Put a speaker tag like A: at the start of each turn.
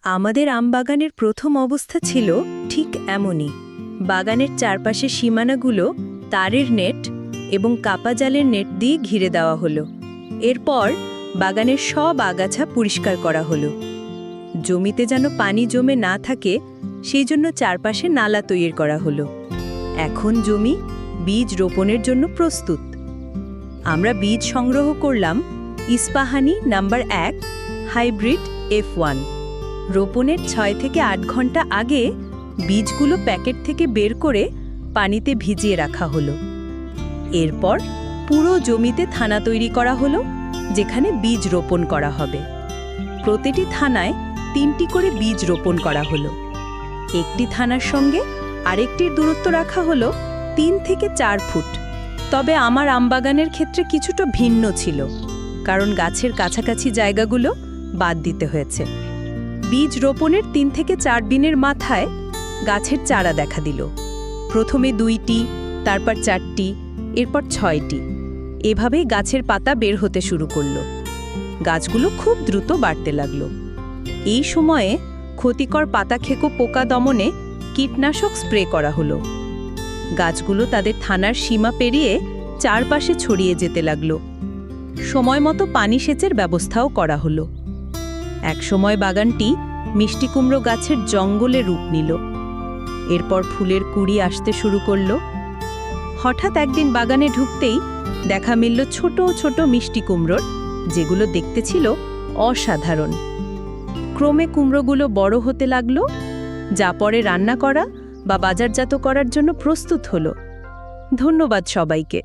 A: আমাদের আমবাগানের প্রথম অবস্থা ছিল ঠিক এমনই। বাগানের চারপাশে সীমানাগুলো তারের নেট এবং কাপা জালের নেট দিয়ে ঘিরে দেওয়া হলো। এরপর বাগানের সব আগাছা পরিষ্কার করা হলো। জমিতে যেন পানি জমে না থাকে সেই জন্য চারপাশে নালা তৈরি করা হলো। এখন জমি বীজ রোপণের জন্য প্রস্তুত। আমরা বীজ সংগ্রহ করলাম ইস্পাহানি নাম্বার 1 হাইব্রিড F1। রোপণের 6 থেকে 8 ঘন্টা আগে বীজগুলো প্যাকেট থেকে বের করে পানিতে ভিজিয়ে রাখা হলো। এরপর পুরো জমিতে থানা তৈরি করা হলো, যেখানে বীজ রোপণ করা হবে। প্রতিটি থানায় 3টি করে বীজ রোপণ করা হলো। একটি থানার সঙ্গে আরেকটির দূরত্ব রাখা হলো 3 থেকে 4 ফুট। তবে আমার আমবাগানের ক্ষেত্রে কিছুটা ভিন্ন ছিল, কারণ গাছের কাছাকাছি জায়গাগুলো বাদ দিতে হয়েছে। বীজ রোপণের 3 থেকে 4 দিনের মাথায় গাছের চারা দেখা দিল। প্রথমে 2টি, তারপর 4টি, এরপর 6টি। এভাবেই গাছের পাতা বের হতে শুরু করলো। গাছগুলো খুব দ্রুত বাড়তে লাগলো। এই সময়ে ক্ষতিকর পাতাখেকো পোকা দমনে কীটনাশক স্প্রে করা হলো। গাছগুলো তাদের থানার সীমা পেরিয়ে চারপাশে ছড়িয়ে যেতে লাগলো। সময় মতো পানি সেচের ব্যবস্থাও করা হলো। একসময় বাগানটি মিষ্টি কুমড়ো গাছের জঙ্গলে রূপ নিল। এরপর ফুলের কুঁড়ি আসতে শুরু করলো। হঠাৎ একদিন বাগানে ঢুকতেই দেখা মিলল ছোট ছোট মিষ্টি কুমড়োর, যেগুলো দেখতে ছিল অসাধারণ। ক্রমে কুমড়োগুলো বড় হতে লাগলো, যা পরে রান্না করা বা বাজারজাত করার জন্য প্রস্তুত হলো। ধন্যবাদ সবাইকে।